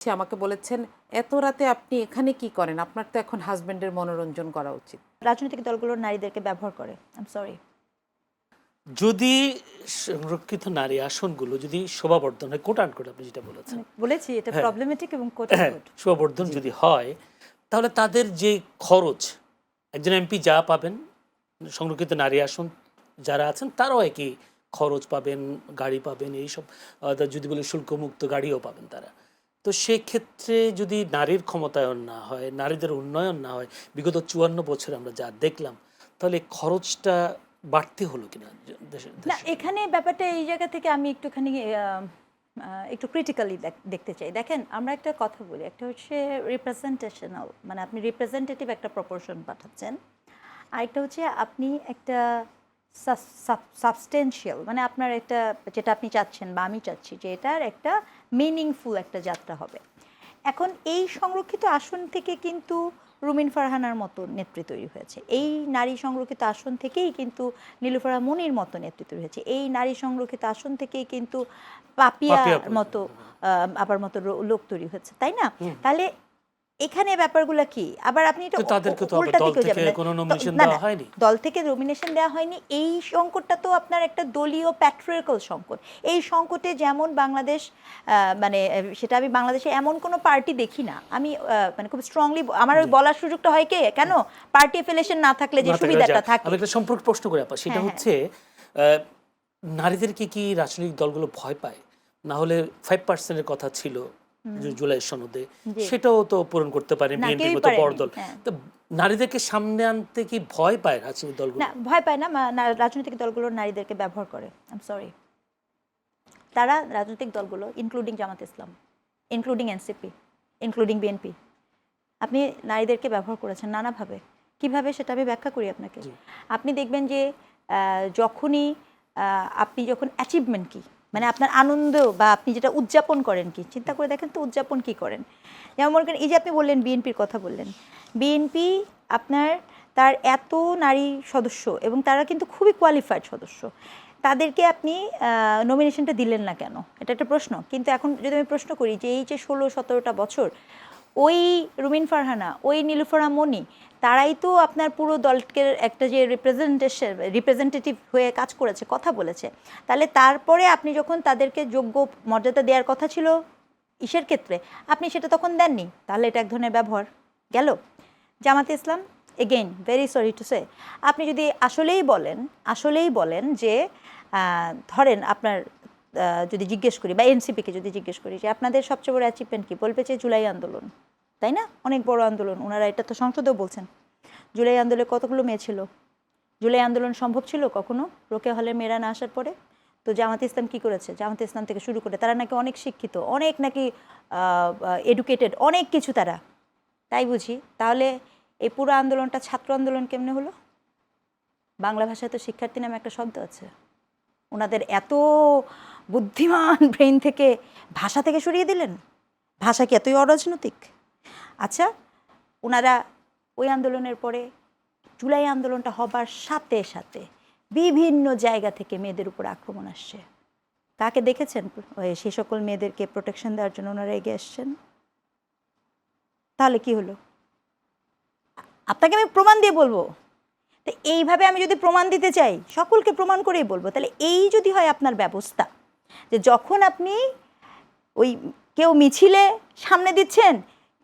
সে আমাকে বলেছেন, এত রাতে আপনি এখানে কি করেন, আপনার তো এখন হাজবেন্ডের মনোরঞ্জন করা উচিত। রাজনৈতিক দলগুলো নারীদেরকে ব্যবহার করে। I am sorry. যদি সংরক্ষিত নারী আসনগুলো যদি শোভাবর্ধন হয়, কোট আনকোট আপনি যেটা বলেছেন, বলেছি এটা হ্যাঁ, প্রবলেমেটিক এবং কোট হ্যাঁ, আনকোট। শোভাবর্ধন যদি হয়, তাহলে তাদের যে খরচ, একজন এমপি যা পাবেন, সংরক্ষিত নারী আসন যারা আছেন তারাও একই খরচ পাবেন, গাড়ি পাবেন, এইসব যদি বলে শুল্কমুক্ত গাড়িও পাবেন তারা। তো সেক্ষেত্রে যদি নারীর ক্ষমতায়ন না হয়, নারীদের উন্নয়ন না হয়, বিগত 54 বছর আমরা যা দেখলাম, তাহলে খরচটা বাড়তি হলো কিনা না, এখানে ব্যাপারটা এই জায়গা থেকে আমি একটুখানি একটু ক্রিটিক্যালি দেখতে চাই। দেখেন, আমরা একটা কথা বলি, একটা হচ্ছে রিপ্রেজেন্টেশনাল, মানে আপনি রিপ্রেজেন্টেটিভ একটা প্রপোর্শন পাঠাচ্ছেন, আরেকটা হচ্ছে আপনি একটা সাবস্টেন্সিয়াল, মানে আপনার একটা, যেটা আপনি চাচ্ছেন বা আমি চাচ্ছি যে এটার একটা মিনিংফুল একটা যাত্রা হবে। এখন এই সংরক্ষিত আসন থেকে কিন্তু রুমিন ফারহানার মতো নেত্রী তৈরি হয়েছে, এই নারী সংরক্ষিত আসন থেকেই কিন্তু নীলুফারা মনির মতো নেত্রী তৈরি হয়েছে, এই নারী সংরক্ষিত আসন থেকেই কিন্তু পাপিয়ার মতো আবার মতো লোক তৈরি হয়েছে, তাই না? তাহলে এখানে ব্যাপারগুলো কি? আবার আপনি এটা উল্টা দিকেও যাবেন না, না, দল থেকে নমিনেশন দেওয়া হয়নি। এই সংকটটা তো আপনার একটা দলীয় প্যাট্রিয়ার্কাল সংকট। এই সংকটে যেমন বাংলাদেশ, মানে সেটা আমি বাংলাদেশে এমন কোনো পার্টি দেখি না, আমি মানে খুব স্ট্রংলি আমার ওই বলার সুযোগটা হয় কে, কেন পার্টি এফিলিয়েশন না থাকলে যে সুবিধাটা থাকে। আমি একটা সম্পর্ক প্রশ্ন করে আপা, সেটা হচ্ছে নারীদেরকে কি রাজনৈতিক দলগুলো ভয় পায়? না হলে 5%-এর কথা ছিল জুলাই সনদে, সেটাও তো পূরণ করতে পারে বিএনপির মতো বড় দল। তো নারীদেরকে সামনে আনতে কি ভয় পায় রাজনৈতিক দলগুলো? না, ভয় পায় না। রাজনৈতিক দলগুলো নারীদেরকে ব্যবহার করে। I am sorry. তারা রাজনৈতিক দলগুলো, ইনক্লুডিং জামাত ইসলাম, ইনক্লুডিং এনসিপি, ইনক্লুডিং বিএনপি, আপনি নারীদেরকে ব্যবহার করেছেন নানাভাবে। কিভাবে সেটা আমি ব্যাখ্যা করি আপনাকে। আপনি দেখবেন যে যখনই আপনি যখন অ্যাচিভমেন্ট কি, মানে আপনার আনন্দ বা আপনি যেটা উদযাপন করেন কি, চিন্তা করে দেখেন তো উদযাপন কি করেন। যেমন মনে করেন, এই যে আপনি বললেন বিএনপির কথা বললেন, বিএনপি আপনার তার এত নারী সদস্য এবং তারা কিন্তু খুবই কোয়ালিফাইড সদস্য, তাদেরকে আপনি নমিনেশনটা দিলেন না কেন, এটা একটা প্রশ্ন। কিন্তু এখন যদি আমি প্রশ্ন করি যে এই যে 16-17টা বছর ওই রুমিন ফারহানা, ওই নীলুফারা মনি, তারাই তো আপনার পুরো দলকে একটা যে রিপ্রেজেন্টেটিভ হয়ে কাজ করেছে, কথা বলেছে, তাহলে তারপরে আপনি যখন তাদেরকে যোগ্য মর্যাদা দেওয়ার কথা ছিল ইসের ক্ষেত্রে, আপনি সেটা তখন দেননি, তাহলে এটা এক ধরনের ব্যবহার গেল। Jamaat-e Islam, again very sorry to say, আপনি যদি আসলেই বলেন যে ধরেন আপনার যদি জিজ্ঞেস করি, বা এনসিপিকে যদি জিজ্ঞেস করি যে আপনাদের সবচেয়ে বড় অ্যাচিভমেন্ট কী, বলবে যে জুলাই আন্দোলন, তাই না? অনেক বড় আন্দোলন, ওনারা এটা তো সংসদেও বলছেন। জুলাই আন্দোলনে কতগুলো মেয়ে ছিল? জুলাই আন্দোলন সম্ভব ছিল কখনো রোকেয়া হলের মেয়েরা না আসার পরে? তো জামাত ইসলাম কী করেছে? জামাত ইসলাম থেকে শুরু করে তারা নাকি অনেক শিক্ষিত, অনেক নাকি এডুকেটেড, অনেক কিছু তারা, তাই বুঝি। তাহলে এই পুরো আন্দোলনটা ছাত্র আন্দোলন কেমনে হলো? বাংলা ভাষায় তো শিক্ষার্থী নামে একটা শব্দ আছে। ওনাদের এত বুদ্ধিমান ব্রেন থেকে ভাষা থেকে সরিয়ে দিলেন? ভাষা কি এতই অরাজনৈতিক? আচ্ছা, ওনারা ওই আন্দোলনের পরে, জুলাই আন্দোলনটা হবার সাথে সাথে বিভিন্ন জায়গা থেকে মেয়েদের উপর আক্রমণ আসছে। কাকে দেখেছেন সেই সকল মেয়েদেরকে প্রোটেকশন দেওয়ার জন্য ওনারা এগিয়ে আসছেন? তাহলে কি হলো? আপনাকে আমি প্রমাণ দিয়ে বলবো। তো এইভাবে আমি যদি প্রমাণ দিতে চাই, সকলকে প্রমাণ করেই বলবো। তাহলে এই যদি হয় আপনার ব্যবস্থা, যে যখন আপনি ওই কেউ মিছিলে সামনে দিচ্ছেন,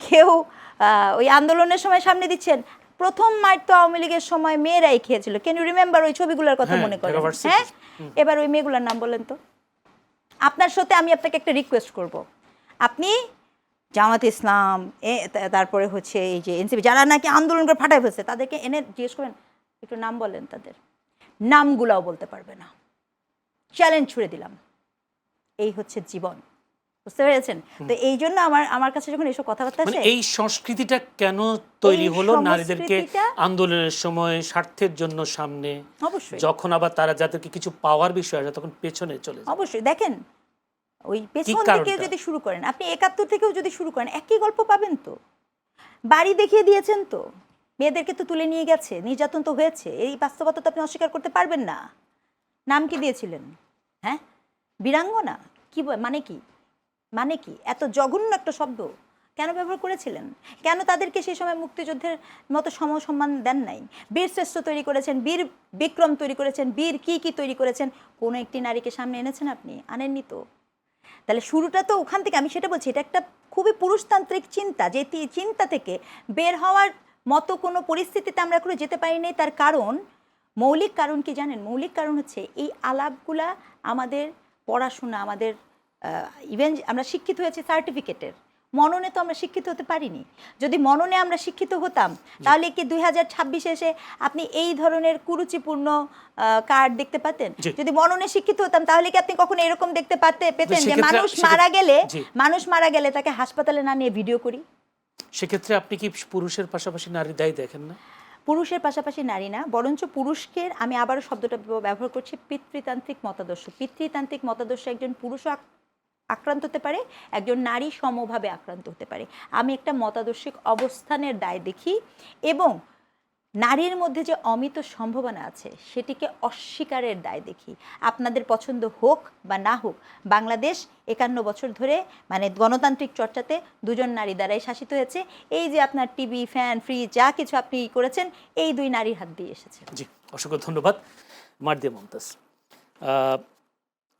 কেউ ওই আন্দোলনের সময় সামনে দিচ্ছেন, প্রথম মার তো আওয়ামী লীগের সময় মেয়েরাই খেয়েছিল। Can you remember? ওই ছবিগুলোর কথা মনে করেন? হ্যাঁ, এবার ওই মেয়েগুলোর নাম বলেন তো। আপনার সাথে আমি আপনাকে একটা রিকোয়েস্ট করব, আপনি জামাত ইসলাম, তারপরে হচ্ছে এই যে এনসিপি, যারা নাকি আন্দোলন করে ফাটাই ফেলছে, তাদেরকে এনে জিজ্ঞেস করেন একটু নাম বলেন, তাদের নামগুলাও বলতে পারবে না। চ্যালেঞ্জ ছুড়ে দিলাম। এই হচ্ছে জীবন, বুঝতে পেরেছেন? তো এই জন্য আমার কাছে যখন এইসব কথাবার্তা আসে, এই সংস্কৃতিটা কেন তৈরি হলো নারীদেরকে আন্দোলনের সময় স্বার্থের জন্য সামনে, অবশ্যই যখন আবার তারা যাদেরকে কিছু পাওয়ার বিষয় আছে তখন পেছনে চলে যায়? অবশ্যই দেখেন, ওই পেছন থেকে যদি শুরু করেন, আপনি 71 থেকেও যদি শুরু করেন, একই গল্প পাবেন তো। বাড়ি দেখিয়ে দিয়েছেন তো, মেয়েদেরকে তো তুলে নিয়ে গেছে, নির্যাতন তো হয়েছে, এই বাস্তবতা তো আপনি অস্বীকার করতে পারবেন না। নাম কি দিয়েছিলেন? হ্যাঁ, বীরাঙ্গনা, কি মানে কি? মানে কি? এত জঘন্য একটা শব্দ কেন ব্যবহার করেছিলেন? কেন তাদেরকে সেই সময় মুক্তিযুদ্ধের মতো সমসম্মান দেন নাই? বীর শ্রেষ্ঠ তৈরি করেছেন, বীর বিক্রম তৈরি করেছেন, বীর কি তৈরি করেছেন, কোনো একটি নারীকে সামনে এনেছেন আপনি? আনেননি তো। তাহলে শুরুটা তো ওখান থেকে, আমি সেটা বলছি, এটা একটা খুবই পুরুষতান্ত্রিক চিন্তা, যে চিন্তা থেকে বের হওয়ার মতো কোনো পরিস্থিতিতে আমরা এখনো যেতে পারিনি। তার কারণ, মৌলিক কারণ কি জানেন? মৌলিক কারণ হচ্ছে এই আলাপগুলা আমাদের পড়াশোনা, আমাদের ইভেন আমরা শিক্ষিত হয়েছি সার্টিফিকেটের, মননে তো আমরা শিক্ষিত হতে পারিনি। যদি মননে আমরা শিক্ষিত হতাম তাহলে কি 2026 এসে আপনি এই ধরনের কুরুচিপূর্ণ কার্ড দেখতে পাতেন? যদি মননে শিক্ষিত হতাম তাহলে কি আপনি কখনো এরকম দেখতে পেতেন যে মানুষ মারা গেলে তাকে হাসপাতালে না নিয়ে ভিডিও করি? সেক্ষেত্রে আপনি কি পুরুষের পাশাপাশি নারীর দায় দেখেন না? পুরুষের পাশাপাশি নারী না, বরঞ্চ পুরুষকে, আমি আবারও শব্দটা ব্যবহার করছি, পিতৃতান্ত্রিক মতাদর্শ। পিতৃতান্ত্রিক মতাদর্শ একজন পুরুষও আক্রান্ত হতে পারে, একজন নারী সমভাবে আক্রান্ত হতে পারে। আমি একটা মতাদর্শিক অবস্থানের দায় দেখি, এবং নারীর মধ্যে যে অমিত সম্ভাবনা আছে সেটিকে অস্বীকারের দায় দেখি। আপনাদের পছন্দ হোক বা না হোক, বাংলাদেশ 51 বছর ধরে মানে গণতান্ত্রিক চর্চাতে দুজন নারী দ্বারাই শাসিত হয়েছে। এই যে আপনার টিভি, ফ্যান, ফ্রিজ যা কিছু আপনি করেছেন, এই দুই নারীর হাত দিয়ে এসেছে। জি, অসংখ্য ধন্যবাদ মার্দিয়া মমতাজ।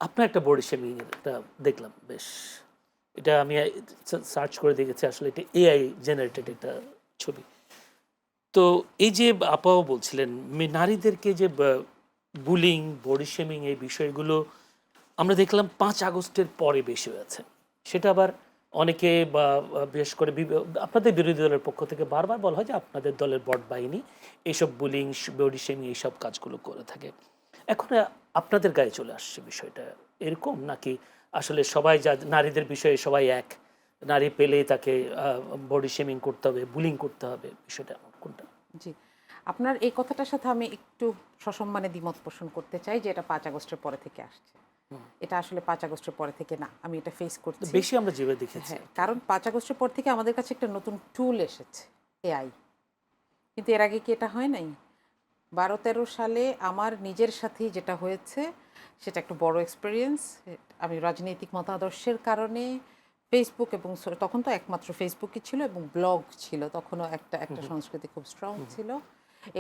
আপনার একটা বডি শেমিং একটা দেখলাম, বেশ, এটা আমি সার্চ করে দেখেছি, আসলে এটা এআই জেনারেটেড একটা ছবি। তো এই যে আপাও বলছিলেন নারীদেরকে যে বুলিং, বডি শেমিং, এই বিষয়গুলো আমরা দেখলাম 5 আগস্টের পরে বেশি হয়েছে। সেটা আবার অনেকে বা বিশেষ করে আপনাদের বিরোধী দলের পক্ষ থেকে বারবার বলা হয় যে আপনাদের দলের বট বাহিনী এইসব বুলিং, বডি শেমিং এইসব কাজগুলো করে থাকে। এখন আপনাদের গায়ে চলে আসছে বিষয়টা এরকম, নাকি আসলে সবাই যা নারীদের বিষয়ে সবাই এক, নারী পেলেই তাকে বডি শেমিং করতে হবে, বুলিং করতে হবে, বিষয়টা কোনটা? জি, আপনার এই কথাটার সাথে আমি একটু সসম্মানে দ্বিমত পোষণ করতে চাই যে এটা 5 আগস্টের পরে থেকে আসছে। এটা আসলে 5 আগস্টের পরে থেকে না, আমি এটা ফেস করছি। বেশি আমরা যেভাবে দেখেছি, হ্যাঁ, কারণ 5 আগস্টের পর থেকে আমাদের কাছে একটা নতুন টুল এসেছে, এআই। কিন্তু এর আগে কি এটা হয় নাই? 12-13 সালে আমার নিজের সাথেই যেটা হয়েছে সেটা একটা বড় এক্সপিরিয়েন্স। আমি রাজনৈতিক মতাদর্শের কারণে ফেসবুক এবং তখন তো একমাত্র ফেসবুকই ছিল এবং ব্লগ ছিল, তখনও একটা সংস্কৃতি খুব স্ট্রং ছিল।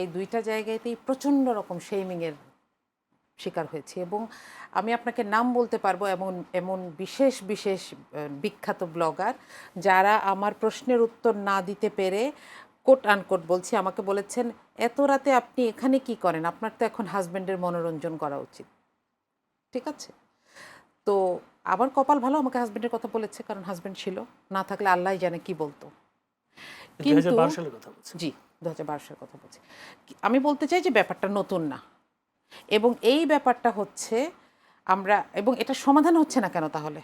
এই দুইটা জায়গাতেই প্রচণ্ড রকম শেমিংয়ের শিকার হয়েছি, এবং আমি আপনাকে নাম বলতে পারবো এমন এমন বিশেষ বিশেষ বিখ্যাত ব্লগার যারা আমার প্রশ্নের উত্তর না দিতে পেরে, কোট আনকোট বলছি, আমাকে বলেছেন এত রাতে আপনি এখানে কি করেন, আপনার তো এখন হাজব্যান্ডের মনোরঞ্জন করা উচিত। ঠিক আছে, তো আবার কপাল ভালো, আমাকে হাজব্যান্ডের কথা বলেছে, কারণ হাজব্যান্ড ছিল, না থাকলে আল্লাহ জানে কি বলতো। কিন্তু 2012 সালের কথা বলছি। জি, 2012 সালের কথা বলছি। আমি বলতে চাই যে ব্যাপারটা নতুন না, এবং এই ব্যাপারটা হচ্ছে আমরা, এবং এটা সমাধান হচ্ছে না কেন? তাহলে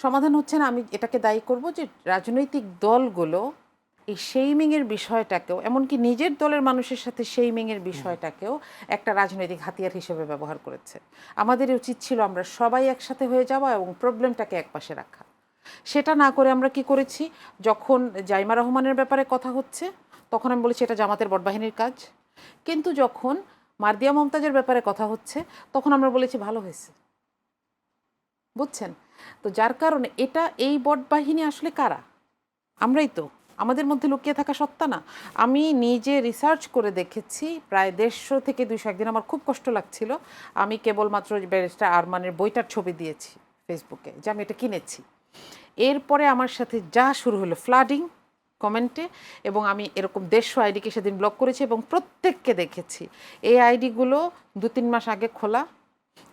সমাধান হচ্ছে না, আমি এটাকে দায়ী করব যে রাজনৈতিক দলগুলো এই শেইমিংয়ের বিষয়টাকেও, এমনকি নিজের দলের মানুষের সাথে শেইমিংয়ের বিষয়টাকেও একটা রাজনৈতিক হাতিয়ার হিসেবে ব্যবহার করেছে। আমাদের উচিত ছিল আমরা সবাই একসাথে হয়ে যাওয়া এবং প্রবলেমটাকে একপাশে রাখা। সেটা না করে আমরা কি করেছি, যখন জাইমা রহমানের ব্যাপারে কথা হচ্ছে তখন আমি বলেছি এটা জামাতের বটবাহিনীর কাজ, কিন্তু যখন মার্দিয়া মমতাজের ব্যাপারে কথা হচ্ছে তখন আমরা বলেছি ভালো হয়েছে। বুঝছেন তো? যার কারণে এটা, এই বটবাহিনী আসলে কারা? আমরাই তো, আমাদের মধ্যে লুকিয়ে থাকা সত্তা না। আমি নিজে রিসার্চ করে দেখেছি, প্রায় 150 থেকে 200, একদিন আমার খুব কষ্ট লাগছিল, আমি কেবলমাত্র ব্যারিস্টার আরমানের বইটার ছবি দিয়েছি ফেসবুকে যে আমি এটা কিনেছি। এরপরে আমার সাথে যা শুরু হলো ফ্লাডিং কমেন্টে, এবং আমি এরকম 150 আইডিকে সেদিন ব্লক করেছি, এবং প্রত্যেককে দেখেছি এই আইডিগুলো 2-3 মাস আগে খোলা,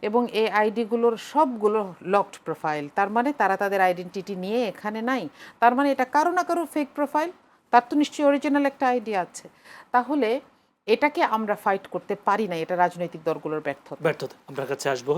এবং এই আইডিগুলোর সবগুলো লকড প্রোফাইল। তার মানে তারা তাদের আইডেন্টিটি নিয়ে এখানে নাই, তার মানে এটা কারো না কারো ফেক প্রোফাইল, তার তো নিশ্চয়ই অরিজিনাল একটা আইডি আছে। তাহলে এটাকে আমরা ফাইট করতে পারি না, এটা রাজনৈতিক দলগুলোর ব্যর্থতা। আপনার কাছে আসবো।